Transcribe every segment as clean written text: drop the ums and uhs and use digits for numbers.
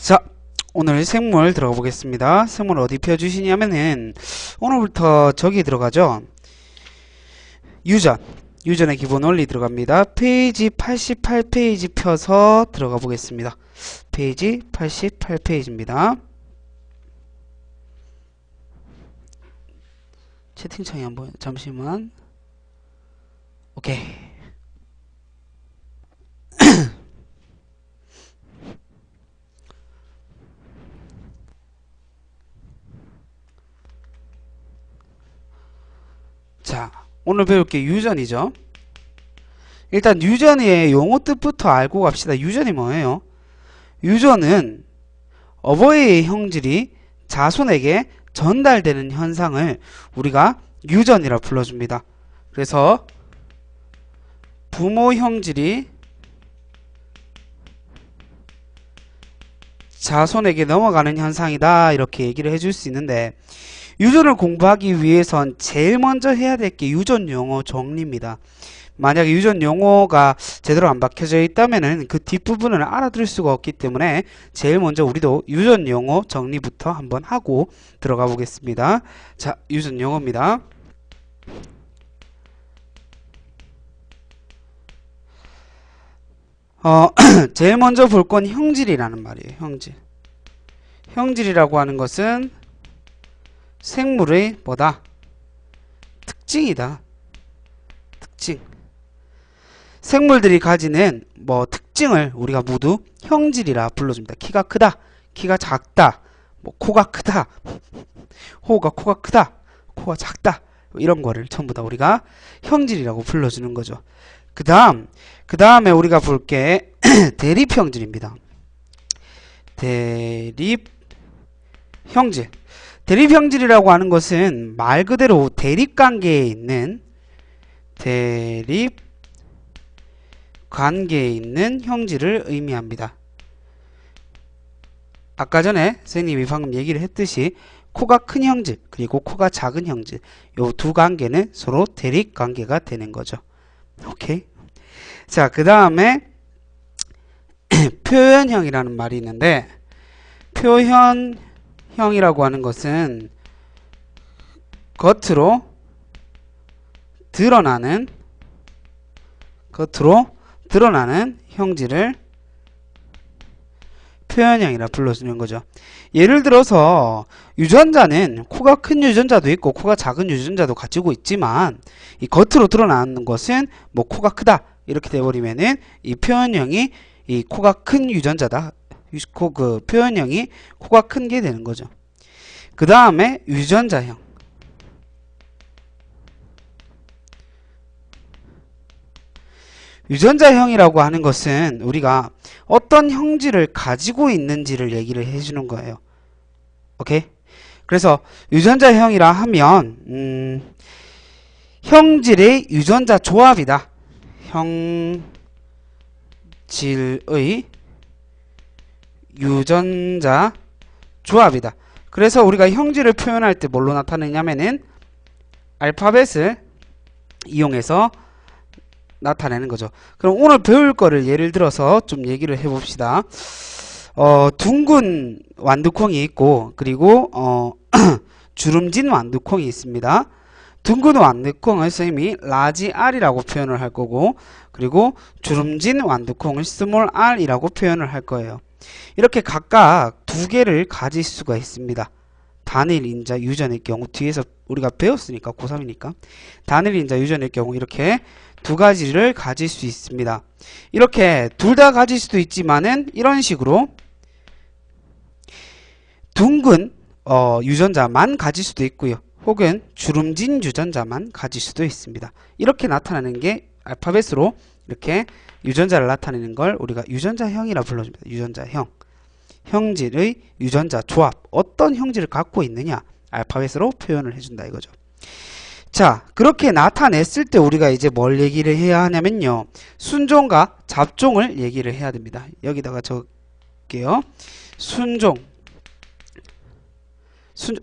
자, 오늘 생물 들어가 보겠습니다. 생물 어디 펴주시냐면은 오늘부터 저기 들어가죠. 유전. 유전의 기본 원리 들어갑니다. 페이지 88페이지 펴서 들어가 보겠습니다. 페이지 88페이지입니다. 채팅창이 안 보여. 잠시만. 오케이. 자, 오늘 배울 게 유전이죠. 일단 유전의 용어 뜻부터 알고 갑시다. 유전이 뭐예요? 유전은 어버이의 형질이 자손에게 전달되는 현상을 우리가 유전이라 불러줍니다. 그래서 부모 형질이 자손에게 넘어가는 현상이다, 이렇게 얘기를 해줄 수 있는데, 유전을 공부하기 위해선 제일 먼저 해야 될 게 유전 용어 정리입니다. 만약에 유전 용어가 제대로 안 박혀져 있다면은 그 뒷부분을 알아들을 수가 없기 때문에 제일 먼저 우리도 유전 용어 정리부터 한번 하고 들어가 보겠습니다. 자, 유전 용어입니다. 제일 먼저 볼 건 형질이라는 말이에요. 형질. 형질이라고 하는 것은 생물의 뭐다? 특징이다. 특징. 생물들이 가지는 뭐 특징을 우리가 모두 형질이라 불러줍니다. 키가 크다, 키가 작다, 뭐 코가 크다, 호가 코가 크다, 코가 작다, 이런 거를 전부 다 우리가 형질이라고 불러주는 거죠. 그 다음에 우리가 볼 게 대립형질입니다. 대립형질. 대립형질이라고 하는 것은 말 그대로 대립관계에 있는 형질을 의미합니다. 아까 전에 선생님이 방금 얘기를 했듯이 코가 큰 형질 그리고 코가 작은 형질, 요 두 관계는 서로 대립관계가 되는 거죠. 오케이. 자, 그 다음에 표현형이라는 말이 있는데, 표현형이라고 하는 것은 겉으로 드러나는 형질을 표현형이라 불러주는 거죠. 예를 들어서 유전자는 코가 큰 유전자도 있고 코가 작은 유전자도 가지고 있지만, 이 겉으로 드러나는 것은 뭐 코가 크다 이렇게 돼버리면은 이 표현형이 이 코가 큰 유전자다. 그 표현형이 코가 큰 게 되는 거죠. 그 다음에 유전자형. 유전자형이라고 하는 것은 우리가 어떤 형질을 가지고 있는지를 얘기를 해주는 거예요. 오케이? 그래서 유전자형이라 하면 형질의 유전자 조합이다. 형질의 유전자 조합이다. 그래서 우리가 형질을 표현할 때 뭘로 나타내냐면은 알파벳을 이용해서 나타내는 거죠. 그럼 오늘 배울 거를 예를 들어서 좀 얘기를 해봅시다. 둥근 완두콩이 있고, 그리고 주름진 완두콩이 있습니다. 둥근 완두콩을 선생님이 라지 R이라고 표현을 할 거고, 그리고 주름진 완두콩을 스몰 R이라고 표현을 할 거예요. 이렇게 각각 두 개를 가질 수가 있습니다. 단일 인자 유전의 경우, 뒤에서 우리가 배웠으니까, 고3이니까 단일 인자 유전의 경우 이렇게 두 가지를 가질 수 있습니다. 이렇게 둘 다 가질 수도 있지만은 이런 식으로 둥근 유전자만 가질 수도 있고요. 혹은 주름진 유전자만 가질 수도 있습니다. 이렇게 나타나는 게 알파벳으로 이렇게 유전자를 나타내는 걸 우리가 유전자형이라 불러줍니다. 유전자형. 형질의 유전자 조합. 어떤 형질을 갖고 있느냐, 알파벳으로 표현을 해준다 이거죠. 자, 그렇게 나타냈을 때 우리가 이제 뭘 얘기를 해야 하냐면요, 순종과 잡종을 얘기를 해야 됩니다. 여기다가 적을게요.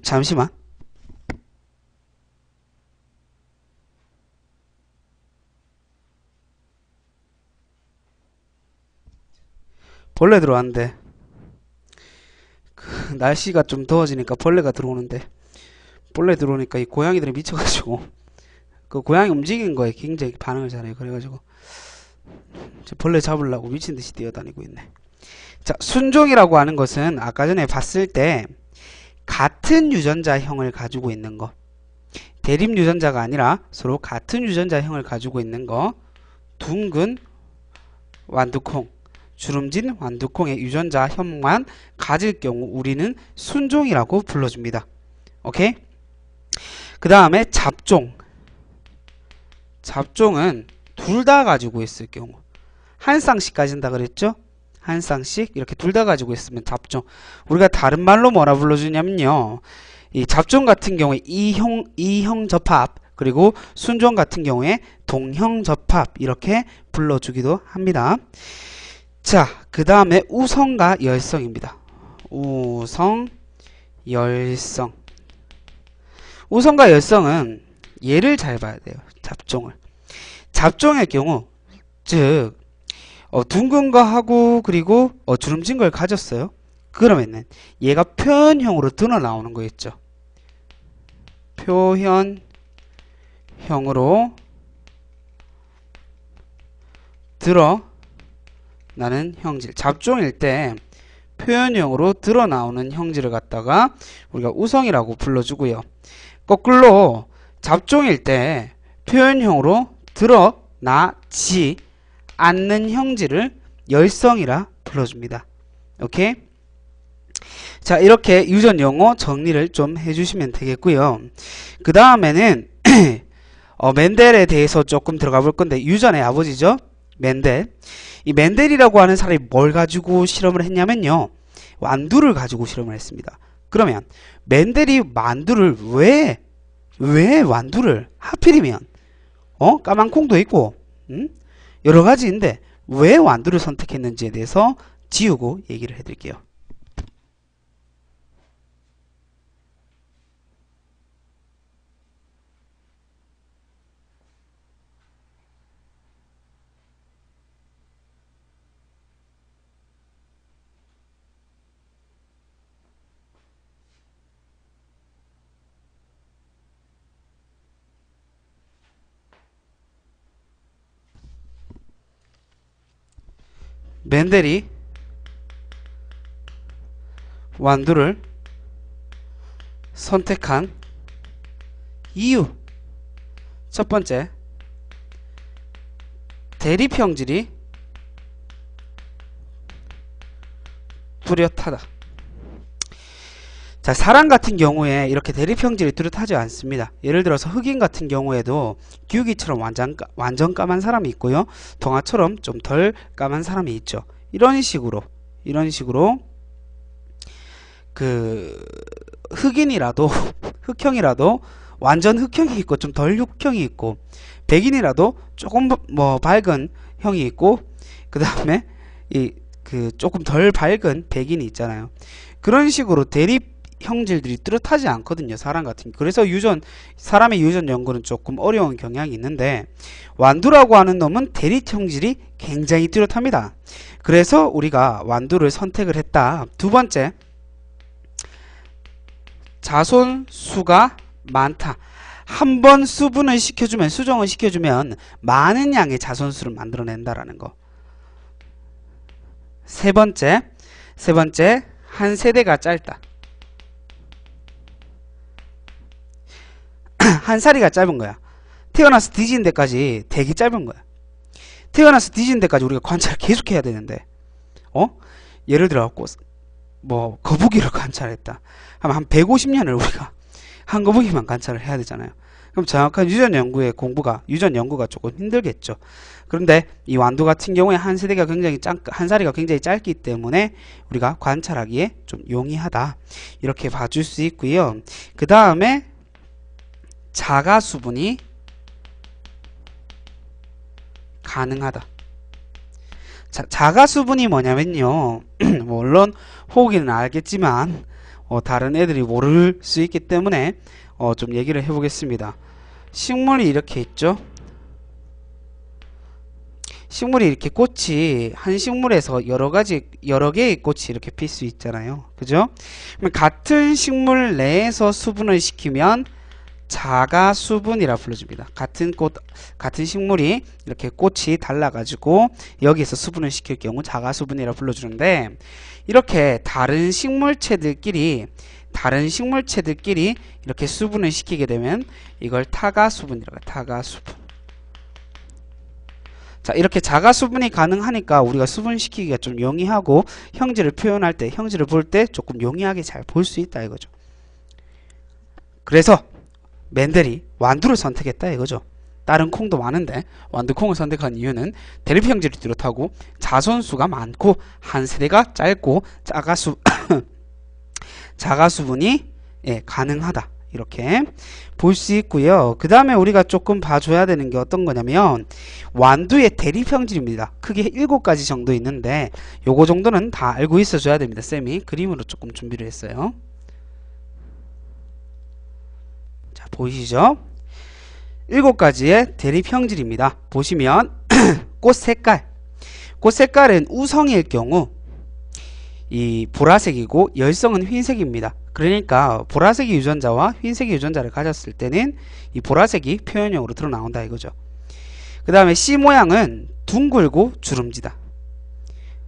잠시만. 벌레 들어왔는데. 날씨가 좀 더워지니까 벌레가 들어오는데, 벌레 들어오니까 이 고양이들이 미쳐가지고 그 고양이 움직이는 거에 굉장히 반응을 잘해요. 그래가지고 벌레 잡으려고 미친듯이 뛰어다니고 있네. 자, 순종이라고 하는 것은 아까 전에 봤을 때 같은 유전자형을 가지고 있는 거, 대립 유전자가 아니라 서로 같은 유전자형을 가지고 있는 거, 둥근 완두콩, 주름진 완두콩의 유전자형만 가질 경우 우리는 순종이라고 불러줍니다. 오케이? 그 다음에 잡종. 잡종은 둘 다 가지고 있을 경우, 한 쌍씩 가진다 그랬죠? 한 쌍씩 이렇게 둘 다 가지고 있으면 잡종. 우리가 다른 말로 뭐라 불러주냐면요, 이 잡종 같은 경우에 이형 접합, 그리고 순종 같은 경우에 동형 접합, 이렇게 불러주기도 합니다. 자, 그 다음에 우성과 열성입니다. 우성, 열성. 우성과 열성은 얘를 잘 봐야 돼요. 잡종을. 잡종의 경우, 즉 둥근 거 하고 그리고 주름진 걸 가졌어요. 그러면은 얘가 표현형으로 드러 나오는 거 있죠. 표현형으로 드러나는 형질. 잡종일 때 표현형으로 드러나오는 형질을 갖다가 우리가 우성이라고 불러주고요. 거꾸로 잡종일 때 표현형으로 드러나지 않는 형질을 열성이라 불러줍니다. 오케이? 자, 이렇게 유전 용어 정리를 좀 해주시면 되겠고요. 그 다음에는 멘델에 대해서 조금 들어가 볼 건데, 유전의 아버지죠? 멘델. 이 멘델이라고 하는 사람이 뭘 가지고 실험을 했냐면요, 완두를 가지고 실험을 했습니다. 그러면 멘델이 만두를 왜 완두를 하필이면 까만 콩도 있고 여러 가지인데 왜 완두를 선택했는지에 대해서 지우고 얘기를 해드릴게요. 멘델이 완두를 선택한 이유, 첫 번째, 대립형질이 뚜렷하다. 자, 사람 같은 경우에 이렇게 대립형질이 뚜렷하지 않습니다. 예를 들어서 흑인 같은 경우에도 기우기처럼 완전 까만 사람이 있고요, 동아처럼 좀 덜 까만 사람이 있죠. 이런 식으로 그 흑인이라도 흑형이라도 완전 흑형이 있고 좀 덜 흑형이 있고, 백인이라도 조금 뭐 밝은 형이 있고, 그 다음에 그 조금 덜 밝은 백인이 있잖아요. 그런 식으로 대립 형질들이 뚜렷하지 않거든요, 사람 같은 경우. 그래서 사람의 유전 연구는 조금 어려운 경향이 있는데, 완두라고 하는 놈은 대립 형질이 굉장히 뚜렷합니다. 그래서 우리가 완두를 선택을 했다. 두 번째, 자손수가 많다. 한번 수정을 시켜주면 많은 양의 자손수를 만들어낸다라는 거. 세 번째, 한 세대가 짧다. 한 살이가 짧은 거야. 태어나서 뒤지는 데까지 되게 짧은 거야. 태어나서 뒤지는 데까지 우리가 관찰을 계속 해야 되는데, 예를 들어갖고 뭐 거북이를 관찰했다 하면 한 150년을 우리가 한 거북이만 관찰을 해야 되잖아요. 그럼 정확한 유전 연구가 조금 힘들겠죠. 그런데 이 완두 같은 경우에 한 살이가 굉장히 짧기 때문에 우리가 관찰하기에 좀 용이하다, 이렇게 봐줄 수 있고요. 그 다음에 자가 수분이 가능하다. 자, 자가 수분이 뭐냐면요, 물론 호기는 알겠지만 다른 애들이 모를 수 있기 때문에 좀 얘기를 해보겠습니다. 식물이 이렇게 있죠. 식물이 이렇게 꽃이 한 식물에서 여러 개의 꽃이 이렇게 필 수 있잖아요. 그죠? 그럼 같은 식물 내에서 수분을 시키면 자가 수분이라 불러줍니다. 같은 식물이 이렇게 꽃이 달라가지고 여기서 수분을 시킬 경우 자가 수분이라 불러주는데, 이렇게 다른 식물체들끼리 이렇게 수분을 시키게 되면 이걸 타가 수분이라고 해요. 타가 수분. 자, 이렇게 자가 수분이 가능하니까 우리가 수분 시키기가 좀 용이하고 형질을 표현할 때, 형질을 볼 때 조금 용이하게 잘 볼 수 있다 이거죠. 그래서 멘델이 완두를 선택했다 이거죠. 다른 콩도 많은데 완두콩을 선택한 이유는 대립 형질을 뚜렷하고 자손수가 많고 한 세대가 짧고 자가 수분이 가능하다, 이렇게 볼 수 있고요. 그 다음에 우리가 조금 봐줘야 되는 게 어떤 거냐면 완두의 대립 형질입니다. 크게 7가지 정도 있는데 요거 정도는 다 알고 있어 줘야 됩니다. 쌤이 그림으로 조금 준비를 했어요. 자, 보이시죠? 7가지의 대립 형질입니다. 보시면 꽃 색깔은 우성일 경우 이 보라색이고 열성은 흰색입니다. 그러니까 보라색이 유전자와 흰색이 유전자를 가졌을 때는 이 보라색이 표현형으로 드러나온다 이거죠. 그 다음에 씨 모양은 둥글고 주름지다.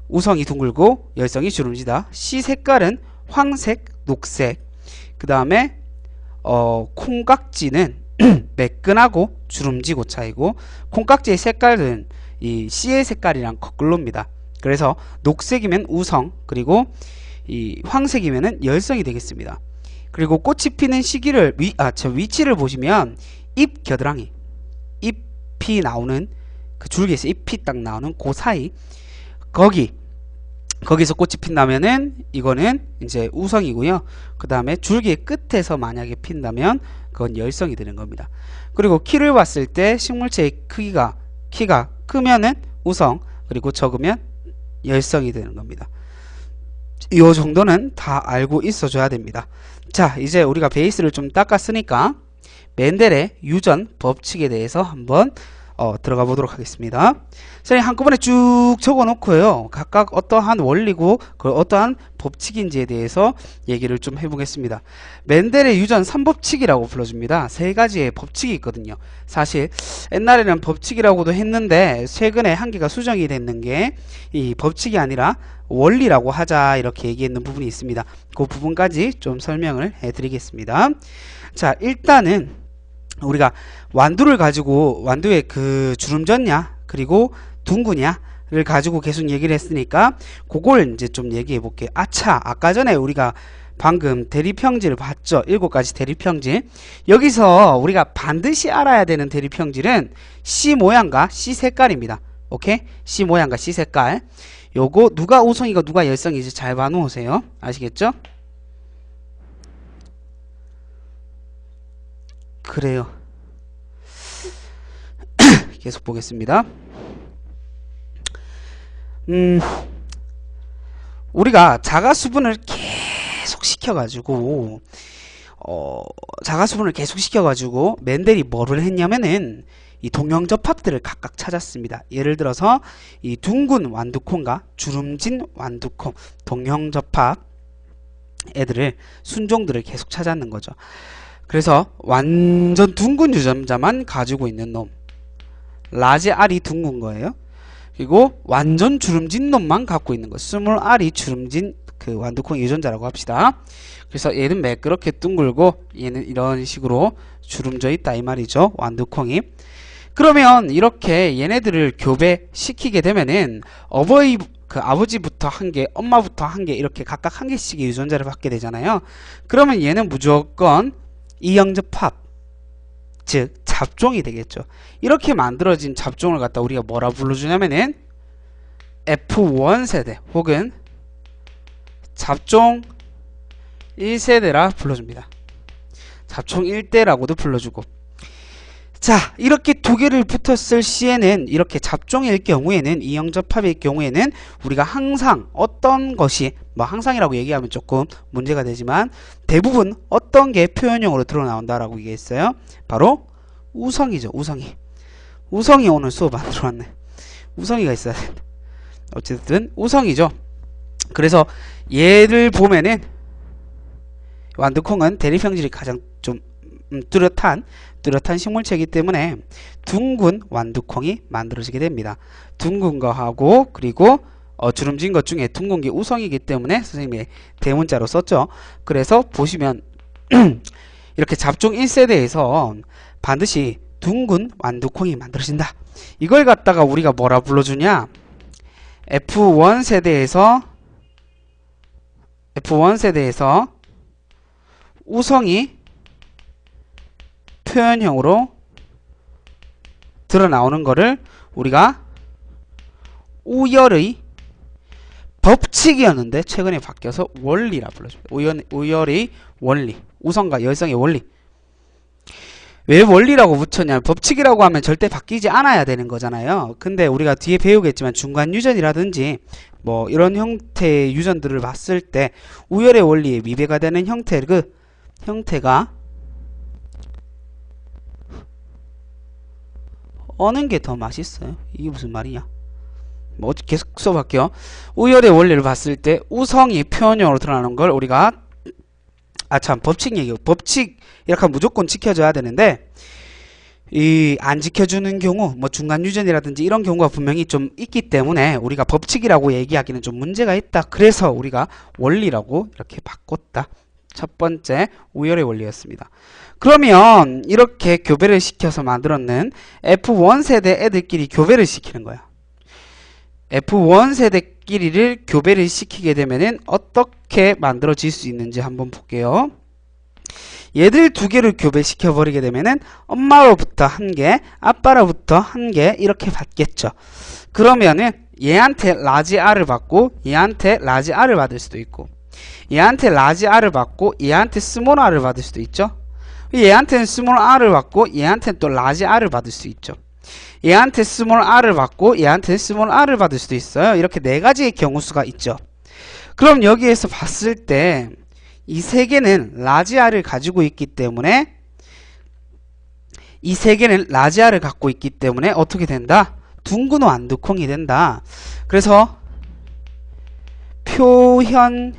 우성이 둥글고 열성이 주름지다. 씨 색깔은 황색, 녹색. 그 다음에 콩깍지는 매끈하고 주름지고 차이고, 콩깍지의 색깔은 이 씨의 색깔이랑 거꾸로입니다. 그래서 녹색이면 우성, 그리고 이 황색이면은 열성이 되겠습니다. 그리고 꽃이 피는 시기를 위치를 보시면 잎 겨드랑이, 잎이 나오는 그 줄기에서 잎이 딱 나오는 그 사이, 거기서 꽃이 핀다면은 이거는 이제 우성이고요. 그 다음에 줄기의 끝에서 만약에 핀다면 그건 열성이 되는 겁니다. 그리고 키를 봤을 때 식물체의 키가 크면은 우성, 그리고 적으면 열성이 되는 겁니다. 이 정도는 다 알고 있어 줘야 됩니다. 자, 이제 우리가 베이스를 좀 닦았으니까 멘델의 유전 법칙에 대해서 한번 들어가 보도록 하겠습니다. 선생님 한꺼번에 쭉 적어 놓고요, 각각 어떠한 원리고 그 어떠한 법칙인지에 대해서 얘기를 좀 해보겠습니다. 멘델의 유전 3법칙이라고 불러줍니다. 3가지의 법칙이 있거든요. 사실 옛날에는 법칙이라고도 했는데 최근에 한 개가 수정이 됐는 게 이 법칙이 아니라 원리라고 하자, 이렇게 얘기했는 부분이 있습니다. 그 부분까지 좀 설명을 해드리겠습니다. 자, 일단은 우리가 완두의 그 주름졌냐 그리고 둥구냐를 가지고 계속 얘기를 했으니까 그걸 이제 좀 얘기해 볼게요. 아까 전에 우리가 방금 대립형질을 봤죠. 7가지 대립형질. 여기서 우리가 반드시 알아야 되는 대립형질은 씨 모양과 씨 색깔입니다. 오케이? 씨 모양과 씨 색깔. 요거 누가 우성이고 누가 열성인지 잘 봐 놓으세요. 아시겠죠? 그래요. 계속 보겠습니다. 우리가 자가수분을 계속 시켜가지고 멘델이 뭐를 했냐면은 이 동형접합들을 각각 찾았습니다. 예를 들어서 이 둥근 완두콩과 주름진 완두콩 동형접합 순종들을 계속 찾았는 거죠. 그래서 완전 둥근 유전자만 가지고 있는 놈, 라지 알이 둥근 거예요. 그리고 완전 주름진 놈만 갖고 있는 거, 스몰 알이 주름진 그 완두콩 유전자라고 합시다. 그래서 얘는 매끄럽게 둥글고 얘는 이런 식으로 주름져 있다 이 말이죠, 완두콩이. 그러면 이렇게 얘네들을 교배시키게 되면은 아버지부터 한 개, 엄마부터 한 개, 이렇게 각각 한 개씩의 유전자를 받게 되잖아요. 그러면 얘는 무조건 이형접합, 즉 잡종이 되겠죠. 이렇게 만들어진 잡종을 갖다 우리가 뭐라 불러주냐면은 F1 세대 혹은 잡종 1세대라 불러줍니다. 잡종 1대라고도 불러주고. 자, 이렇게 두 개를 붙었을 시에는, 이렇게 잡종일 경우에는, 이형접합일 경우에는 우리가 항상 어떤 것이, 뭐 항상이라고 얘기하면 조금 문제가 되지만 대부분 어떤 게 표현형으로 드러나온다라고 얘기했어요. 바로 우성이죠. 우성이 오늘 수업 안 들어왔네. 우성이가 있어야 돼. 어쨌든 우성이죠. 그래서 얘를 보면은 완두콩은 대립형질이 가장 좀 뚜렷한 식물체이기 때문에 둥근 완두콩이 만들어지게 됩니다. 둥근 거하고 그리고 주름진 것 중에 둥근 게 우성이기 때문에 선생님이 대문자로 썼죠. 그래서 보시면 이렇게 잡종 1세대에서 반드시 둥근 완두콩이 만들어진다. 이걸 갖다가 우리가 뭐라 불러주냐? F1 세대에서 우성이 표현형으로 드러나오는 거를 우리가 우열의 법칙이었는데 최근에 바뀌어서 원리라 불러줍니다. 우열의 원리, 우성과 열성의 원리. 왜 원리라고 붙였냐면 법칙이라고 하면 절대 바뀌지 않아야 되는 거잖아요. 근데 우리가 뒤에 배우겠지만 중간 유전이라든지 뭐 이런 형태의 유전들을 봤을 때 우열의 원리에 미배가 되는 형태가 어느 게 더 맛있어요? 이게 무슨 말이냐? 뭐 계속 써볼게요. 우열의 원리를 봤을 때 우성이 표현형으로 드러나는 걸 우리가 법칙 얘기요. 법칙 이렇게 하면 무조건 지켜줘야 되는데 이 안 지켜주는 경우 뭐 중간 유전이라든지 이런 경우가 분명히 좀 있기 때문에 우리가 법칙이라고 얘기하기는 좀 문제가 있다. 그래서 우리가 원리라고 이렇게 바꿨다. 첫 번째 우열의 원리였습니다. 그러면 이렇게 교배를 시켜서 만들었는 F1 세대 애들끼리 교배를 시키는 거야. F1 세대끼리를 교배를 시키게 되면은 어떻게 만들어질 수 있는지 한번 볼게요. 얘들 두 개를 교배시켜 버리게 되면은 엄마로부터 한 개, 아빠로부터 한 개 이렇게 받겠죠. 그러면은 얘한테 라지 R을 받고 얘한테 라지 R을 받을 수도 있고 얘한테 라지 R을 받고 얘한테 스몰 R을 받을 수도 있죠. 얘한테는 스몰 R을 받고 얘한테는 또 라지 R을 받을 수 있죠. 얘한테 스몰 R을 받고 얘한테는 스몰 R을 받을 수도 있어요. 이렇게 네 가지의 경우수가 있죠. 그럼 여기에서 봤을 때 이 세 개는 라지 R을 가지고 있기 때문에 이 세 개는 라지 R을 갖고 있기 때문에 어떻게 된다? 둥근 완두콩이 된다. 그래서 표현형의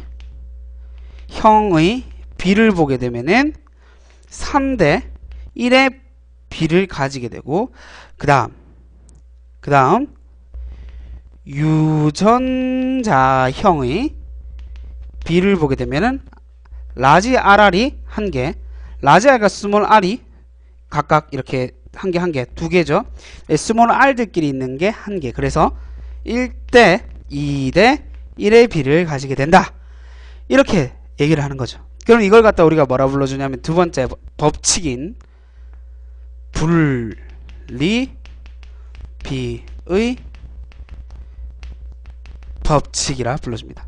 비를 보게 되면은 3대 1의 비를 가지게 되고 그 다음 유전자형의 비를 보게 되면은 라지 RR이 한 개, 라지 R과 스몰 R이 각각 이렇게 한 개, 두 개죠. 스몰 R들끼리 있는 게 한 개. 그래서 1대 2대 1의 비를 가지게 된다. 이렇게 얘기를 하는 거죠. 그럼 이걸 갖다 우리가 뭐라 불러주냐면 두 번째 법칙인 분리비의 법칙이라 불러줍니다.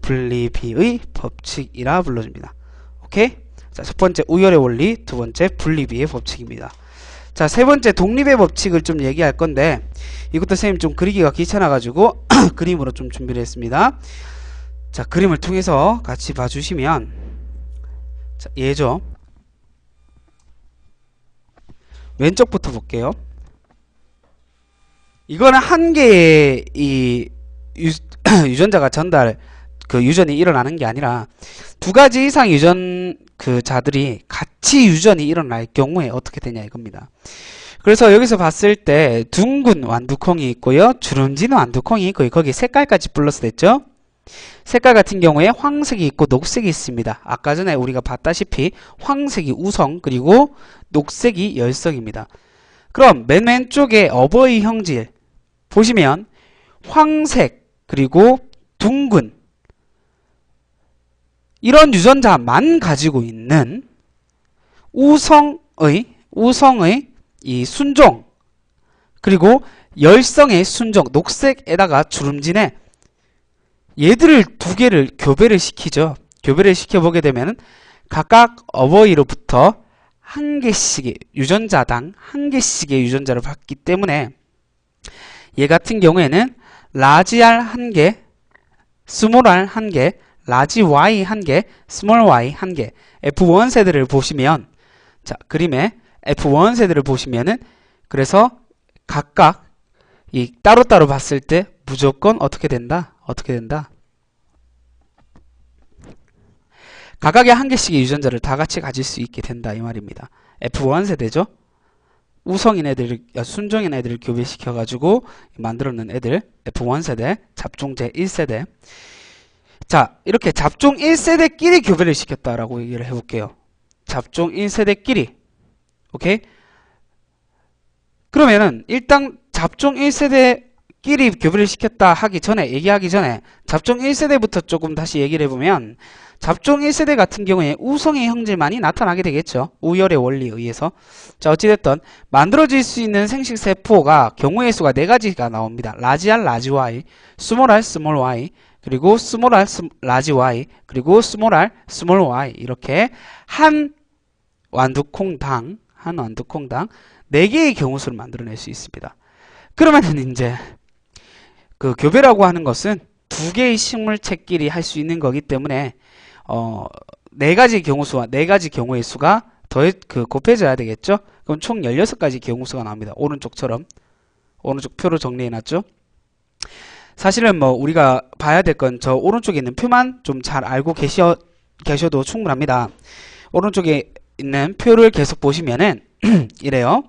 분리비의 법칙이라 불러줍니다. 오케이? 자, 첫 번째 우열의 원리, 두 번째 분리비의 법칙입니다. 자, 세 번째 독립의 법칙을 좀 얘기할 건데 이것도 선생님 좀 그리기가 귀찮아가지고 그림으로 좀 준비를 했습니다. 자, 그림을 통해서 같이 봐주시면 자, 얘죠. 왼쪽부터 볼게요. 이거는 한 개의 이 유전자가 유전이 일어나는 게 아니라 두 가지 이상 유전 자들이 같이 유전이 일어날 경우에 어떻게 되냐 이겁니다. 그래서 여기서 봤을 때 둥근 완두콩이 있고요, 주름진 완두콩이 있고 거기 색깔까지 플러스 됐죠. 색깔 같은 경우에 황색이 있고 녹색이 있습니다. 아까 전에 우리가 봤다시피 황색이 우성 그리고 녹색이 열성입니다. 그럼 맨 왼쪽에 어버이 형질 보시면 황색 그리고 둥근 이런 유전자만 가지고 있는 우성의 이 순종 그리고 열성의 순종 녹색에다가 주름진에 얘들을 두 개를 교배를 시키죠. 교배를 시켜보게 되면 각각 어버이로부터 한 개씩의 유전자당 한 개씩의 유전자를 받기 때문에 얘 같은 경우에는 라지 R 한 개, 스몰 R 한 개, 라지 Y 한 개, 스몰 Y 한 개. F1 세대를 보시면 자, 그림에 F1 세대를 보시면은 그래서 각각 이 따로따로 봤을 때 무조건 어떻게 된다? 어떻게 된다? 각각의 한 개씩의 유전자를 다 같이 가질 수 있게 된다 이 말입니다. F1 세대죠. 우성인 애들, 순종인 애들을 교배시켜 가지고 만들어낸 애들 F1 세대, 잡종 제1세대. 자, 이렇게 잡종 1세대끼리 교배를 시켰다라고 얘기를 해볼게요. 잡종 1세대끼리. 오케이? 그러면은 일단 잡종 1세대끼리 교배를 시켰다 하기 전에, 얘기하기 전에 잡종 1세대부터 조금 다시 얘기를 해보면, 잡종 1세대 같은 경우에 우성의 형질만이 나타나게 되겠죠. 우열의 원리에 의해서. 자, 어찌됐든 만들어질 수 있는 생식세포가 경우의 수가 4가지가 나옵니다. 라지 R, 라지 Y, 스몰 R, 스몰 Y, 그리고 스몰 R, 라지 Y, 그리고 스몰 R, 스몰 Y. 이렇게 한 완두콩당 4개의 경우수를 만들어낼 수 있습니다. 그러면은 이제 그 교배라고 하는 것은 2개의 식물체끼리 할 수 있는 거기 때문에 4가지 경우수와 4가지 경우의 수가 곱해져야 되겠죠? 그럼 총 16가지 경우수가 나옵니다. 오른쪽처럼. 오른쪽 표로 정리해놨죠? 사실은 뭐 우리가 봐야 될 건 저 오른쪽에 있는 표만 좀 잘 알고 계셔도 충분합니다. 오른쪽에 있는 표를 계속 보시면은 이래요.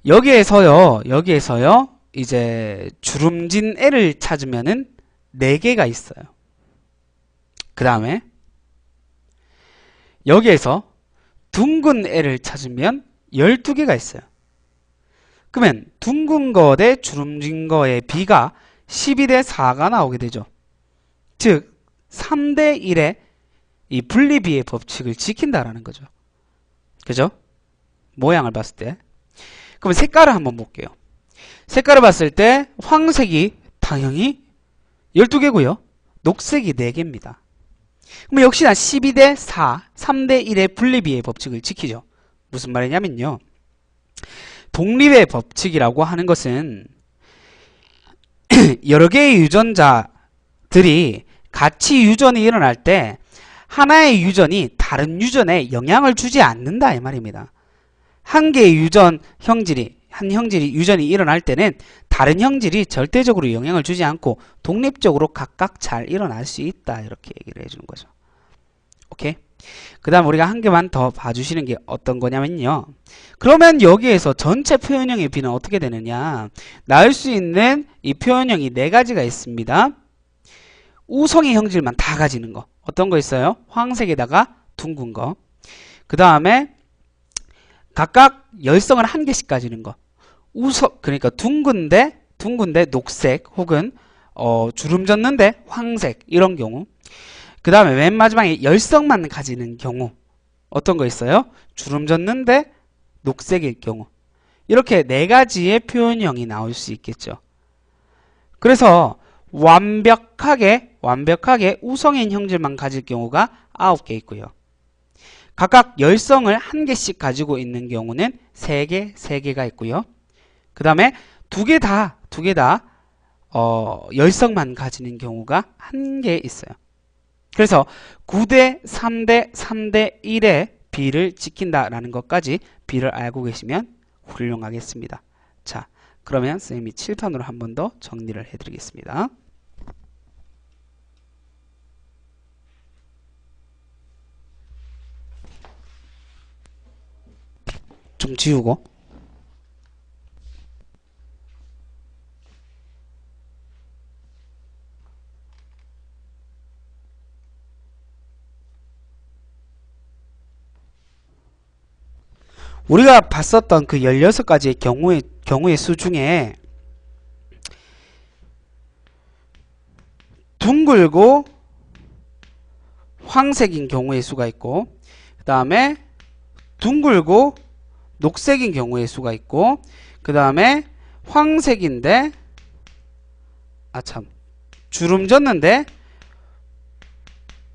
여기에서요 이제 주름진 애를 찾으면은 4개가 있어요. 그 다음에 여기에서 둥근 애를 찾으면 12개가 있어요. 그러면 둥근 거 대 주름진 거의 비가 12대 4가 나오게 되죠. 즉 3대 1의 이 분리비의 법칙을 지킨다라는 거죠. 그죠? 모양을 봤을 때. 그럼 색깔을 한번 볼게요. 색깔을 봤을 때 황색이 당연히 12개고요. 녹색이 4개입니다. 그럼 역시나 12대 4, 3대 1의 분리비의 법칙을 지키죠. 무슨 말이냐면요. 독립의 법칙이라고 하는 것은 여러 개의 유전자들이 같이 유전이 일어날 때 하나의 유전이 다른 유전에 영향을 주지 않는다 이 말입니다. 한 개의 한 형질이 유전이 일어날 때는 다른 형질이 절대적으로 영향을 주지 않고 독립적으로 각각 잘 일어날 수 있다 이렇게 얘기를 해주는 거죠. 오케이? 그 다음 우리가 한 개만 더 봐주시는 게 어떤 거냐면요. 그러면 여기에서 전체 표현형의 비는 어떻게 되느냐. 나올 수 있는 이 표현형이 4가지가 있습니다. 우성의 형질만 다 가지는 거. 어떤 거 있어요? 황색에다가 둥근 거. 그 다음에 각각 열성을 1개씩 가지는 거. 그러니까 둥근데 녹색 혹은 주름 졌는데 황색 이런 경우. 그 다음에 맨 마지막에 열성만 가지는 경우. 어떤 거 있어요? 주름 졌는데 녹색일 경우. 이렇게 4가지의 표현형이 나올 수 있겠죠. 그래서 완벽하게 우성인 형질만 가질 경우가 9개 있고요. 각각 열성을 1개씩 가지고 있는 경우는 3개가 있고요. 그 다음에 두 개 다 열성만 가지는 경우가 1개 있어요. 그래서 9대 3대 3대 1의 비를 지킨다라는 것까지 비를 알고 계시면 훌륭하겠습니다. 자, 그러면 선생님이 칠판으로 한 번 더 정리를 해드리겠습니다. 좀 지우고. 우리가 봤었던 그 16가지의 경우의 수 중에 둥글고 황색인 경우의 수가 있고, 그 다음에 둥글고 녹색인 경우의 수가 있고, 그 다음에 황색인데 주름 졌는데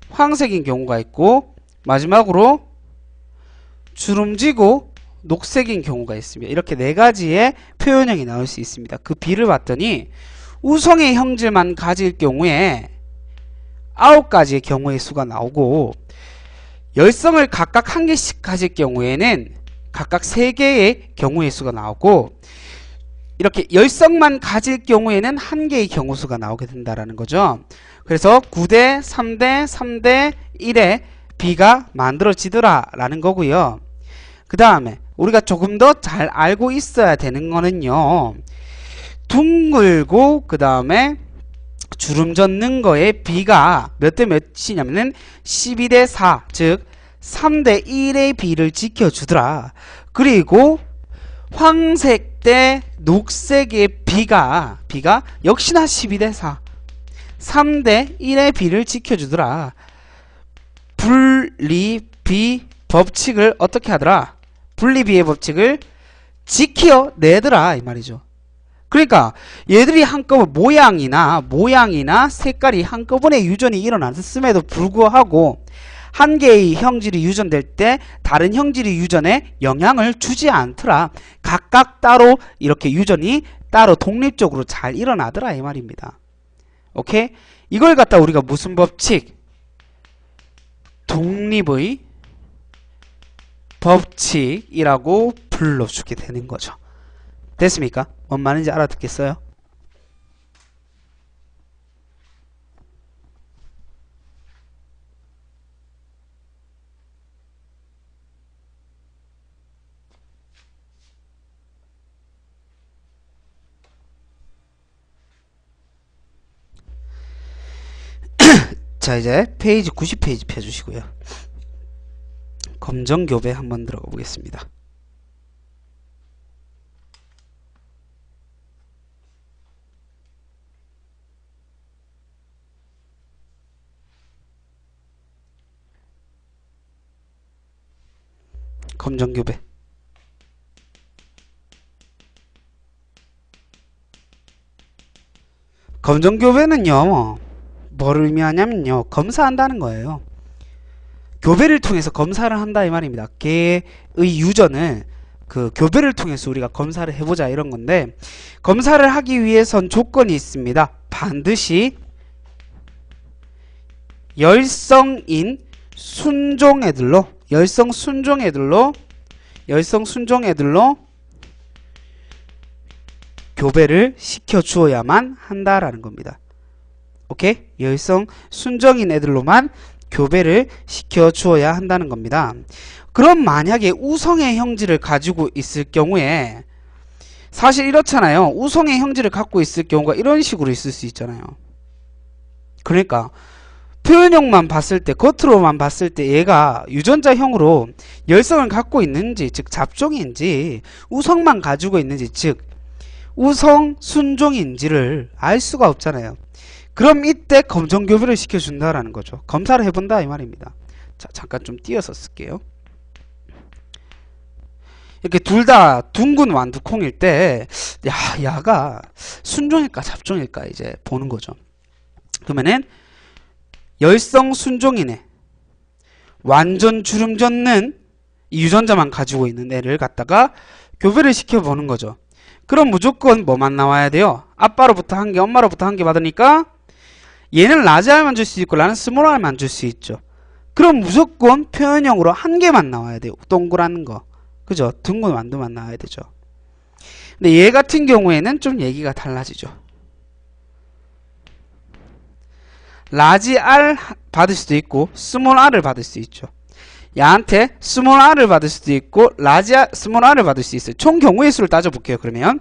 황색인 경우가 있고, 마지막으로 주름지고 녹색인 경우가 있습니다. 이렇게 4가지의 표현형이 나올 수 있습니다. 그 비를 봤더니 우성의 형질만 가질 경우에 9가지의 경우의 수가 나오고, 열성을 각각 1개씩 가질 경우에는 각각 3개의 경우의 수가 나오고, 이렇게 열성만 가질 경우에는 한 개의 경우수가 나오게 된다라는 거죠. 그래서 9대 3대 3대 1의 B가 만들어지더라 라는 거고요. 그 다음에 우리가 조금 더 잘 알고 있어야 되는 거는요, 둥글고 그 다음에 주름 젖는 거에 B가 몇 대 몇이냐면은 12대 4, 즉 3대 1의 B를 지켜주더라. 그리고 황색 대 녹색의 B가 역시나 12대 4, 3대 1의 B를 지켜주더라. 분리비 법칙을 어떻게 하더라? 분리비의 법칙을 지켜내더라 이 말이죠. 그러니까 얘들이 한꺼번에 모양이나 색깔이 한꺼번에 유전이 일어났음에도 불구하고 한 개의 형질이 유전될 때 다른 형질이 유전에 영향을 주지 않더라. 각각 따로 이렇게 유전이 따로 독립적으로 잘 일어나더라 이 말입니다. 오케이? 이걸 갖다 우리가 무슨 법칙? 독립의 법칙이라고 불러주게 되는 거죠. 됐습니까? 뭔 말인지 알아듣겠어요? 자, 이제 페이지 90페이지 펴주시고요. 검정교배 한번 들어가 보겠습니다. 검정교배. 검정교배는요, 뭐를 의미하냐면요, 검사한다는 거예요. 교배를 통해서 검사를 한다 이 말입니다. 개의 유전을 그 교배를 통해서 우리가 검사를 해보자 이런 건데, 검사를 하기 위해선 조건이 있습니다. 반드시 열성인 순종애들로 열성 순종애들로 교배를 시켜 주어야만 한다라는 겁니다. 오케이? 열성 순정인 애들로만 교배를 시켜 주어야 한다는 겁니다. 그럼 만약에 우성의 형질을 가지고 있을 경우에, 사실 이렇잖아요. 우성의 형질을 갖고 있을 경우가 이런 식으로 있을 수 있잖아요. 그러니까 표현형만 봤을 때, 겉으로만 봤을 때 얘가 유전자형으로 열성을 갖고 있는지, 즉 잡종인지, 우성만 가지고 있는지, 즉 우성 순종인지를 알 수가 없잖아요. 그럼 이때 검정교배를 시켜준다라는 거죠. 검사를 해본다 이 말입니다. 자, 잠깐 좀 띄어서 쓸게요. 이렇게 둘 다 둥근 완두콩일 때, 야가 순종일까 잡종일까 이제 보는 거죠. 그러면은 열성 순종인의 완전 주름 젖는 이 유전자만 가지고 있는 애를 갖다가 교배를 시켜보는 거죠. 그럼 무조건 뭐만 나와야 돼요? 아빠로부터 한 개, 엄마로부터 한 개 받으니까 얘는 라지 R만 줄 수 있고 나는 스몰 R만 줄 수 있죠. 그럼 무조건 표현형으로 한 개만 나와야 돼요. 동그란 거. 그죠? 둥근 완두만 나와야 되죠. 근데 얘 같은 경우에는 좀 얘기가 달라지죠. 라지 R 받을 수도 있고 스몰 R을 받을 수 있죠. 얘한테 스몰 R을 받을 수도 있고 스몰 R을 받을 수 있어요. 총 경우의 수를 따져볼게요. 그러면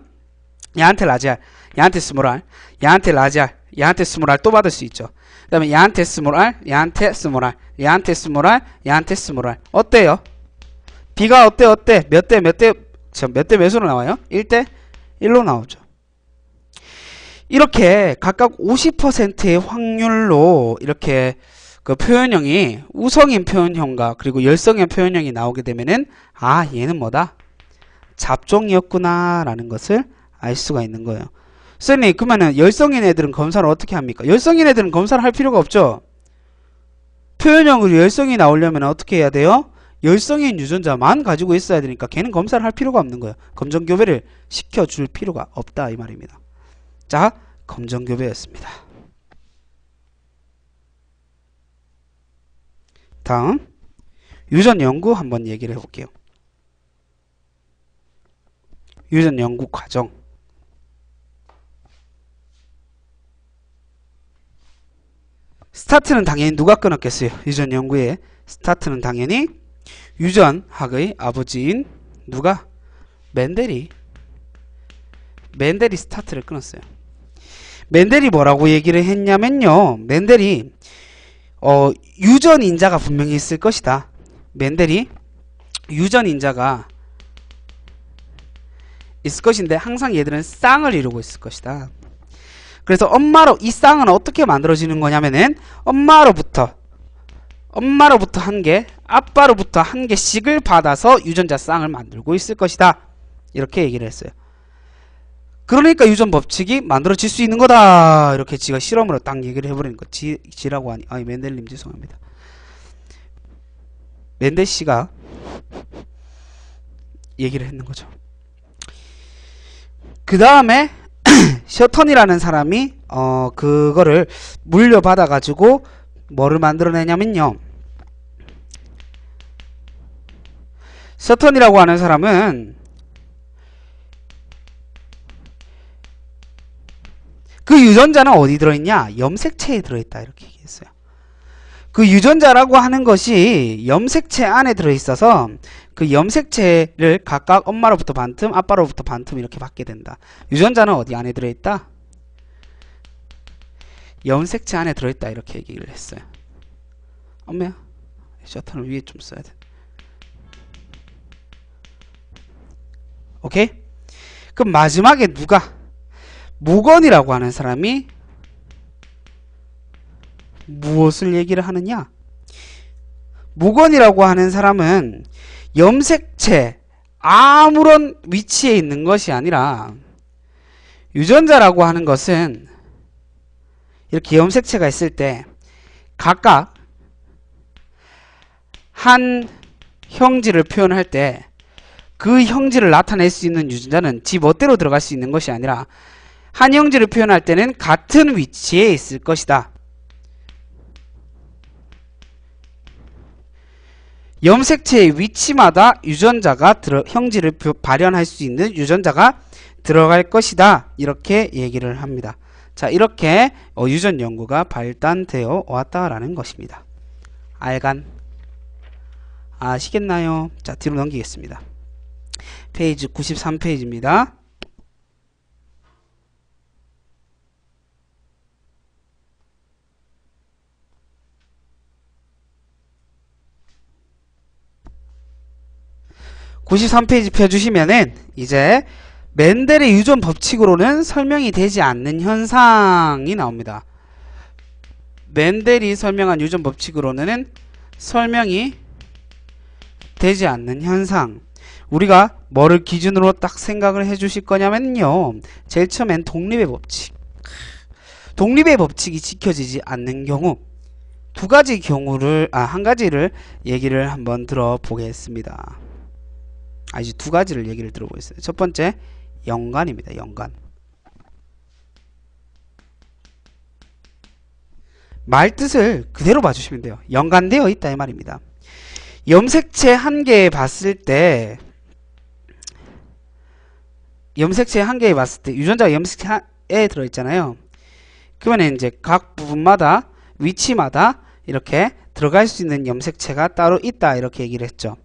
얘한테 라지 R, 얘한테 스몰 R, 얘한테 라지 R, 얘한테 스몰 R 또 받을 수 있죠. 그 다음에 얘한테 스몰 R, 얘한테 스몰 R, 얘한테 스몰 R, 얘한테 스몰 R. 어때요? B가 어때? 몇 대 몇으로 나와요? 1대 1로 나오죠. 이렇게 각각 50%의 확률로 이렇게 그 표현형이 우성인 표현형과 그리고 열성인 표현형이 나오게 되면은 얘는 뭐다? 잡종이었구나 라는 것을 알 수가 있는 거예요. 선생님, 그러면은 열성인 애들은 검사를 어떻게 합니까? 열성인 애들은 검사를 할 필요가 없죠. 표현형으로 열성이 나오려면 어떻게 해야 돼요? 열성인 유전자만 가지고 있어야 되니까 걔는 검사를 할 필요가 없는 거예요. 검정교배를 시켜줄 필요가 없다 이 말입니다. 자, 검정교배였습니다. 다음 유전 연구 한번 얘기를 해볼게요. 유전 연구 과정. 스타트는 당연히 누가 끊었겠어요? 유전 연구의 스타트는 당연히 유전학의 아버지인 누가? 멘델이 스타트를 끊었어요. 멘델이 뭐라고 얘기를 했냐면요. 멘델이 유전인자가 분명히 있을 것이다. 멘델이 유전인자가 있을 것인데 항상 얘들은 쌍을 이루고 있을 것이다. 그래서 이 쌍은 어떻게 만들어지는 거냐면은 엄마로부터 한 개, 아빠로부터 한 개씩을 받아서 유전자 쌍을 만들고 있을 것이다. 이렇게 얘기를 했어요. 그러니까 유전 법칙이 만들어질 수 있는 거다. 이렇게 지가 실험으로 딱 얘기를 해버리는 거. 지라고 하니. 멘델님 죄송합니다. 멘델 씨가 얘기를 했는 거죠. 그 다음에 셔턴이라는 사람이 그거를 물려받아 가지고 뭐를 만들어내냐면요. 셔턴이라고 하는 사람은 그 유전자는 어디 들어있냐? 염색체에 들어있다. 이렇게 얘기했어요. 그 유전자라고 하는 것이 염색체 안에 들어있어서 그 염색체를 각각 엄마로부터 반틈, 아빠로부터 반틈 이렇게 받게 된다. 유전자는 어디 안에 들어있다? 염색체 안에 들어있다. 이렇게 얘기를 했어요. 엄마야, 셔터를 위에 좀 써야 돼. 오케이? 그럼 마지막에 누가? 무건이라고 하는 사람이 무엇을 얘기를 하느냐? 무건이라고 하는 사람은 염색체 아무런 위치에 있는 것이 아니라 유전자라고 하는 것은 이렇게 염색체가 있을 때 각각 한 형질을 표현할 때 그 형질을 나타낼 수 있는 유전자는 지 멋대로 들어갈 수 있는 것이 아니라 한 형질을 표현할 때는 같은 위치에 있을 것이다. 염색체의 위치마다 유전자가 형질을 발현할 수 있는 유전자가 들어갈 것이다. 이렇게 얘기를 합니다. 자, 이렇게 유전 연구가 발달되어 왔다라는 것입니다. 알간? 아시겠나요? 자, 뒤로 넘기겠습니다. 페이지 93페이지입니다. (93페이지) 펴주시면은 이제 멘델의 유전 법칙으로는 설명이 되지 않는 현상이 나옵니다. 멘델이 설명한 유전 법칙으로는 설명이 되지 않는 현상. 우리가 뭐를 기준으로 딱 생각을 해 주실 거냐면요. 제일 처음엔 독립의 법칙. 독립의 법칙이 지켜지지 않는 경우 두 가지 경우를 한 가지를 얘기를 한번 들어보겠습니다. 이제 두 가지를 얘기를 들어보겠습니다. 첫 번째, 연관입니다. 연관. 말뜻을 그대로 봐주시면 돼요. 연관되어 있다 이 말입니다. 염색체 한 개에 봤을 때 유전자가 염색체에 들어있잖아요. 그러면 이제 각 부분마다 위치마다 이렇게 들어갈 수 있는 염색체가 따로 있다 이렇게 얘기를 했죠.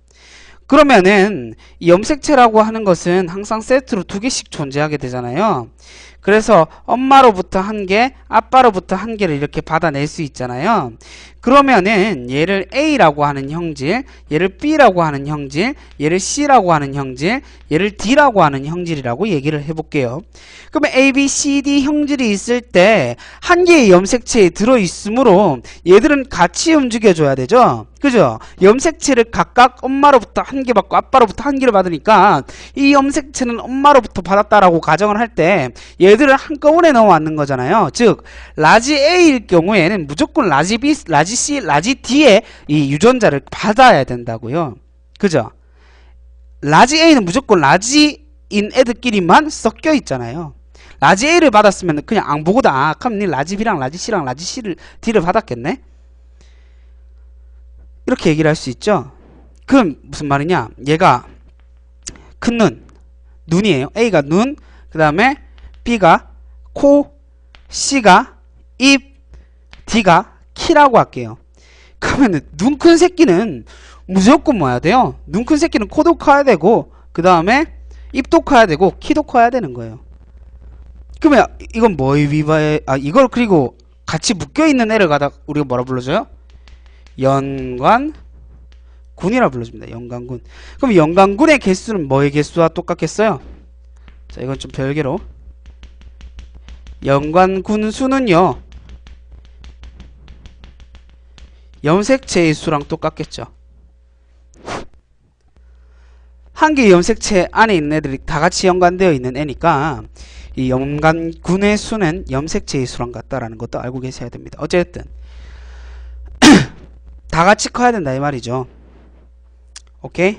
그러면은 이 염색체라고 하는 것은 항상 세트로 두 개씩 존재하게 되잖아요. 그래서 엄마로부터 한 개, 아빠로부터 한 개를 이렇게 받아낼 수 있잖아요. 그러면은 얘를 A라고 하는 형질, 얘를 B라고 하는 형질, 얘를 C라고 하는 형질, 얘를 D라고 하는 형질이라고 얘기를 해볼게요. 그러면 A, B, C, D 형질이 있을 때 한 개의 염색체에 들어있으므로 얘들은 같이 움직여줘야 되죠. 그죠? 염색체를 각각 엄마로부터 한 개 받고 아빠로부터 한 개를 받으니까 이 염색체는 엄마로부터 받았다라고 가정을 할 때 얘들을 한꺼번에 넣어왔는 거잖아요. 즉 라지 A일 경우에는 무조건 라지 B, 라지 C, 라지 D의 이 유전자를 받아야 된다고요. 그죠? 라지 A는 무조건 라지인 애들끼리만 섞여 있잖아요. 라지 A를 받았으면 그냥 안 보고다. 그럼 니 라지 B랑 라지 C랑 라지 D를 받았겠네? 이렇게 얘기를 할 수 있죠. 그럼 무슨 말이냐? 얘가 큰 눈이에요. A가 눈, 그 다음에 B가 코, C가 입, D가 키라고 할게요. 그러면은 눈 큰 새끼는 무조건 뭐 해야 돼요? 눈 큰 새끼는 코도 커야 되고 그 다음에 입도 커야 되고 키도 커야 되는 거예요. 그러면 이건 뭐에 위반해? 이걸 그리고 같이 묶여있는 애를 갖다 우리가 뭐라 불러줘요? 연관군이라 불러줍니다. 연관군. 그럼 연관군의 개수는 뭐의 개수와 똑같겠어요? 자, 이건 좀 별개로. 연관군 수는요, 염색체의 수랑 똑같겠죠. 한 개의 염색체 안에 있는 애들이 다 같이 연관되어 있는 애니까 이 연관군의 수는 염색체의 수랑 같다라는 것도 알고 계셔야 됩니다. 어쨌든 다 같이 커야 된다 이 말이죠. 오케이?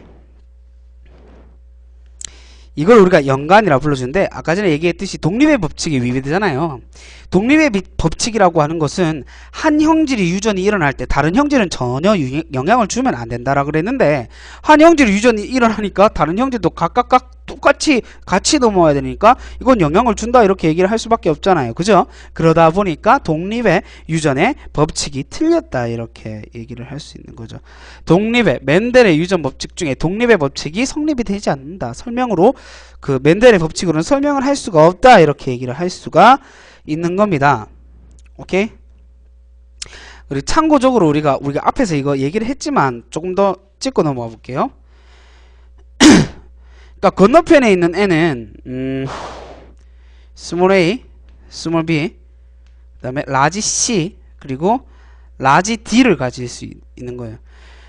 이걸 우리가 연관이라 불러주는데 아까 전에 얘기했듯이 독립의 법칙이 위배되잖아요. 독립의 법칙이라고 하는 것은 한 형질이 유전이 일어날 때 다른 형질은 전혀 영향을 주면 안 된다라 그랬는데 한 형질이 유전이 일어나니까 다른 형질도 각각 똑같이 같이 넘어와야 되니까 이건 영향을 준다 이렇게 얘기를 할 수밖에 없잖아요. 그죠? 그러다 보니까 독립의 유전의 법칙이 틀렸다 이렇게 얘기를 할 수 있는 거죠. 독립의 멘델의 유전 법칙 중에 독립의 법칙이 성립이 되지 않는다. 설명으로 그 멘델의 법칙으로는 설명을 할 수가 없다 이렇게 얘기를 할 수가 있는 겁니다. 오케이? 그리고 참고적으로 우리가 앞에서 이거 얘기를 했지만 조금 더 짚고 넘어가 볼게요. 그러니까 건너편에 있는 애는 스몰 a, 스몰 b, 그 다음에 라지 c, 그리고 라지 d를 가질 수 있는 거예요.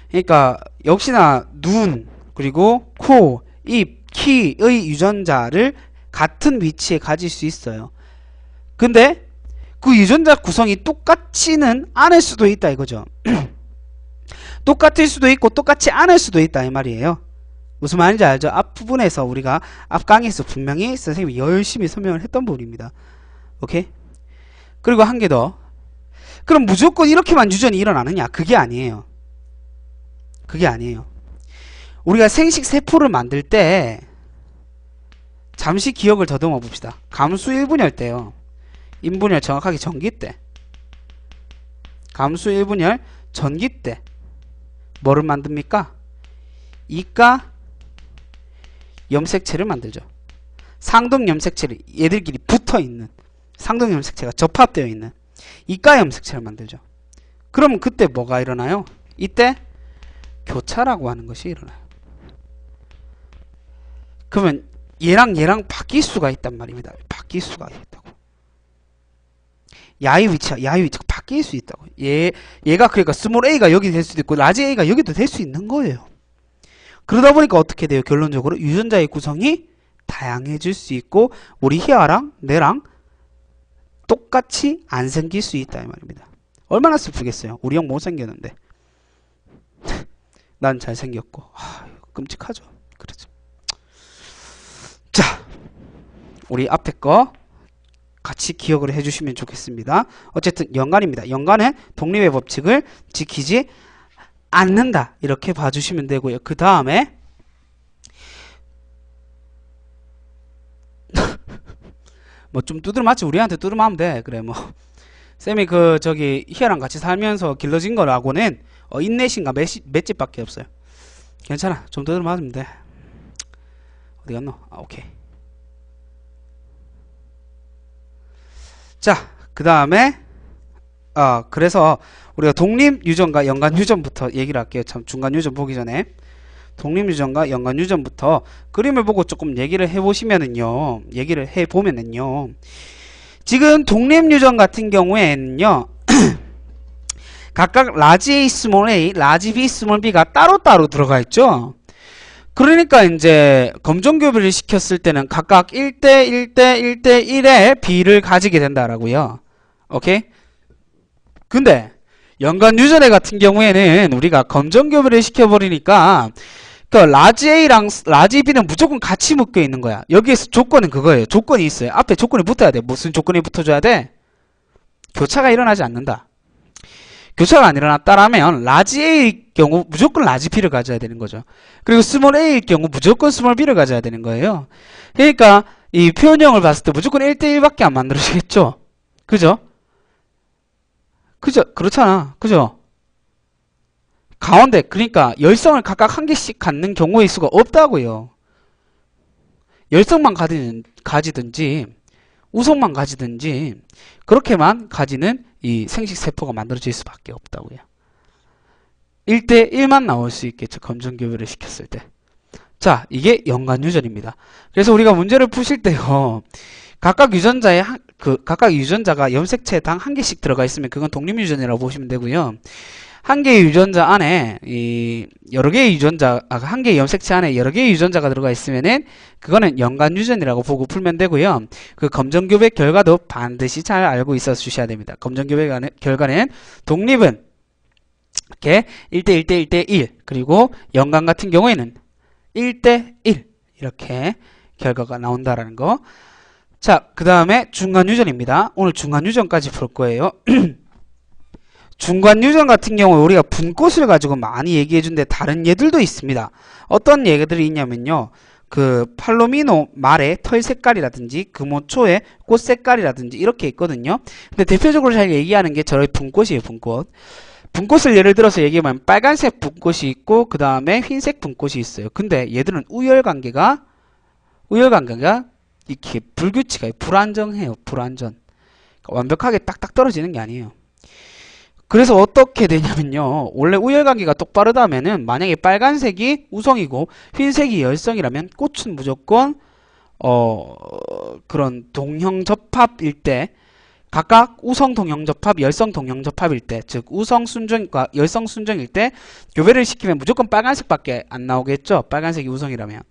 그러니까 역시나 눈, 그리고 코, 입, 키의 유전자를 같은 위치에 가질 수 있어요. 근데 그 유전자 구성이 똑같지는 않을 수도 있다 이거죠. 똑같을 수도 있고 똑같지 않을 수도 있다 이 말이에요. 무슨 말인지 알죠? 앞부분에서 우리가 앞 강의에서 분명히 선생님이 열심히 설명을 했던 부분입니다. 오케이? 그리고 한 개 더. 그럼 무조건 이렇게만 유전이 일어나느냐? 그게 아니에요. 그게 아니에요. 우리가 생식 세포를 만들 때 잠시 기억을 더듬어 봅시다. 감수 1분열 때요. 인분열 정확하게 전기 때. 감수 1분열 전기 때 뭐를 만듭니까? 이가 염색체를 만들죠. 상동 염색체를 얘들끼리 붙어있는 상동 염색체가 접합되어 있는 이가 염색체를 만들죠. 그러면 그때 뭐가 일어나요? 이때 교차라고 하는 것이 일어나요. 그러면 얘랑 바뀔 수가 있단 말입니다. 바뀔 수가 있다고. 야의 위치가 바뀔 수 있다고. 얘가 그러니까 스몰 a가 여기 될 수도 있고 라지 a가 여기도 될 수 있는 거예요. 그러다 보니까 어떻게 돼요? 결론적으로 유전자의 구성이 다양해질 수 있고 우리 희아랑 내랑 똑같이 안 생길 수 있다 이 말입니다. 얼마나 슬프겠어요. 우리 형 못생겼는데 난 잘생겼고 끔찍하죠. 그렇죠. 자, 우리 앞에 거 같이 기억을 해주시면 좋겠습니다. 어쨌든 연관입니다. 연관은 독립의 법칙을 지키지 않는다 이렇게 봐주시면 되고요. 그 다음에 뭐 좀 두드려 맞지 우리한테 두드려 맞으면 돼. 그래 뭐 쌤이 그 저기 희아랑 같이 살면서 길러진 거라고는 인내심과 맷집밖에 없어요. 괜찮아. 좀 두드려 맞으면 돼. 어디 갔노? 오케이. 자, 그 다음에 그래서 우리가 독립유전과 연관유전부터 얘기를 할게요. 참 중간유전 보기 전에 독립유전과 연관유전부터 그림을 보고 조금 얘기를 해보시면은요. 지금 독립유전 같은 경우에는요. 각각 라지 A, 스몰 a, 라지 B, 스몰 b가 따로따로 들어가 있죠. 그러니까 이제 검정교배를 시켰을 때는 각각 1대 1대 1대 1의 B를 가지게 된다라고요. 오케이? 근데 연관유전애 같은 경우에는 우리가 검정교배를 시켜버리니까 그 라지 A랑 라지 B는 무조건 같이 묶여 있는 거야. 여기에서 조건은 그거예요. 조건이 있어요. 앞에 조건이 붙어야 돼. 무슨 조건이 붙어줘야 돼? 교차가 일어나지 않는다. 교차가 안 일어났다라면 라지 A의 경우 무조건 라지 B를 가져야 되는 거죠. 그리고 스몰 A의 경우 무조건 스몰 B를 가져야 되는 거예요. 그러니까 이 표현형을 봤을 때 무조건 1대1밖에 안 만들어지겠죠. 그죠? 그죠? 그렇잖아. 그죠? 가운데, 그러니까 열성을 각각 한 개씩 갖는 경우의 수가 없다고요. 열성만 가지든지 우성만 가지든지 그렇게만 가지는 이 생식세포가 만들어질 수밖에 없다고요. 1대 1만 나올 수 있겠죠. 검정교배를 시켰을 때. 자, 이게 연관유전입니다. 그래서 우리가 문제를 푸실 때요. 각각 유전자가 염색체당 한 개씩 들어가 있으면 그건 독립유전이라고 보시면 되고요. 한 개의 유전자 안에 한 개의 염색체 안에 여러 개의 유전자가 들어가 있으면은 그거는 연관유전이라고 보고 풀면 되고요. 그 검정교배 결과도 반드시 잘 알고 있어 주셔야 됩니다. 검정교배 결과는 독립은 이렇게 1대 1대 1대 1 그리고 연관 같은 경우에는 1대 1 이렇게 결과가 나온다라는 거. 자, 그 다음에 중간유전입니다. 오늘 중간유전까지 볼 거예요. 중간유전 같은 경우에 우리가 분꽃을 가지고 많이 얘기해 준데 다른 예들도 있습니다. 어떤 얘기들이 있냐면요. 그 팔로미노 말의 털 색깔이라든지 금호초의 꽃 색깔이라든지 이렇게 있거든요. 근데 대표적으로 잘 얘기하는 게 저의 분꽃이에요. 분꽃. 분꽃을 예를 들어서 얘기하면 빨간색 분꽃이 있고 그 다음에 흰색 분꽃이 있어요. 근데 얘들은 우열관계가 이렇게 불규칙해요. 불안정해요. 불안전. 그러니까 완벽하게 딱딱 떨어지는 게 아니에요. 그래서 어떻게 되냐면요. 원래 우열관계가 똑바르다면은 만약에 빨간색이 우성이고 흰색이 열성이라면 꽃은 무조건 그런 동형접합일 때 각각 우성 동형접합, 열성 동형접합일 때, 즉 우성 순정과 열성 순정일 때 교배를 시키면 무조건 빨간색밖에 안 나오겠죠. 빨간색이 우성이라면.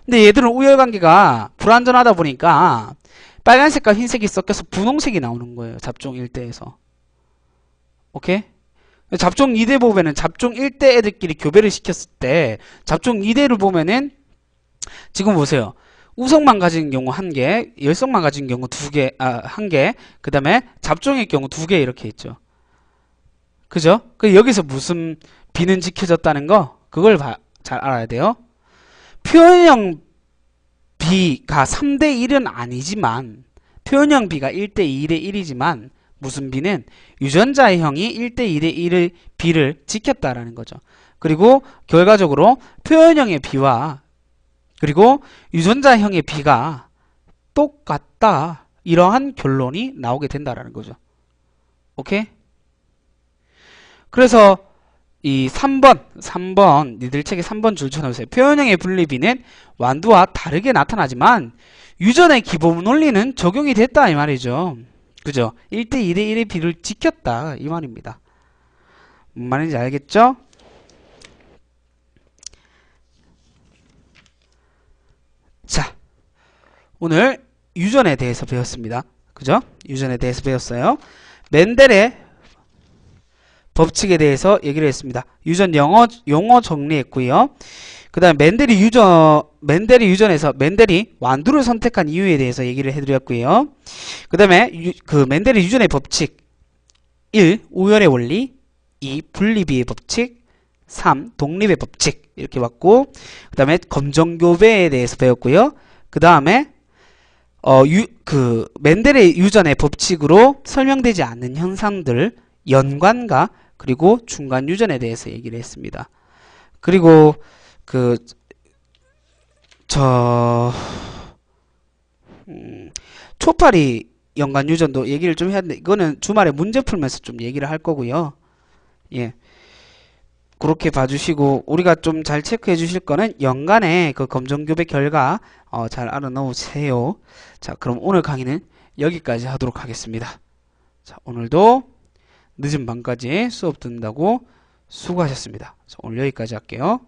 근데 얘들은 우열관계가 불완전하다 보니까 빨간색과 흰색이 섞여서 분홍색이 나오는 거예요. 잡종 1대에서. 오케이? 잡종 2대 보면은 잡종 1대 애들끼리 교배를 시켰을 때 잡종 2대를 보면은 지금 보세요. 우성만 가진 경우 1개, 열성만 가진 경우 2개, 1개, 그 다음에 잡종의 경우 2개 이렇게 있죠. 그죠? 여기서 무슨 비는 지켜졌다는 거? 그걸 잘 알아야 돼요. 표현형 B가 3대 1은 아니지만, 표현형 B가 1대 2대 1이지만, 무슨 B는 유전자의 형이 1대 2대 1의 B를 지켰다라는 거죠. 그리고 결과적으로 표현형의 B와 그리고 유전자형의 B가 똑같다. 이러한 결론이 나오게 된다라는 거죠. 오케이? 그래서 이 3번 니들 책에 3번 줄 쳐놓으세요. 표현형의 분리비는 완두와 다르게 나타나지만 유전의 기본 원리는 적용이 됐다 이 말이죠. 그죠? 1대 2대 1의 비를 지켰다 이 말입니다. 뭔 말인지 알겠죠? 자, 오늘 유전에 대해서 배웠습니다. 그죠? 유전에 대해서 배웠어요. 멘델의 법칙에 대해서 얘기를 했습니다. 유전 용어 정리했고요. 그 다음에 멘델이 유전에서 멘델이 완두를 선택한 이유에 대해서 얘기를 해드렸고요. 그 다음에 멘델의 유전의 법칙 1. 우열의 원리 2. 분리비의 법칙 3. 독립의 법칙 이렇게 봤고 그 다음에 검정교배에 대해서 배웠고요. 그 다음에 멘델의 유전의 법칙으로 설명되지 않는 현상들 연관과 그리고 중간 유전에 대해서 얘기를 했습니다. 그리고 초파리 연관 유전도 얘기를 좀 해야 되는데 이거는 주말에 문제 풀면서 좀 얘기를 할 거고요. 예. 그렇게 봐주시고 우리가 좀 잘 체크해 주실 거는 연간의 그 검정교배 결과 잘 알아놓으세요. 자, 그럼 오늘 강의는 여기까지 하도록 하겠습니다. 자, 오늘도 늦은 밤까지 수업 듣는다고 수고하셨습니다. 자, 오늘 여기까지 할게요.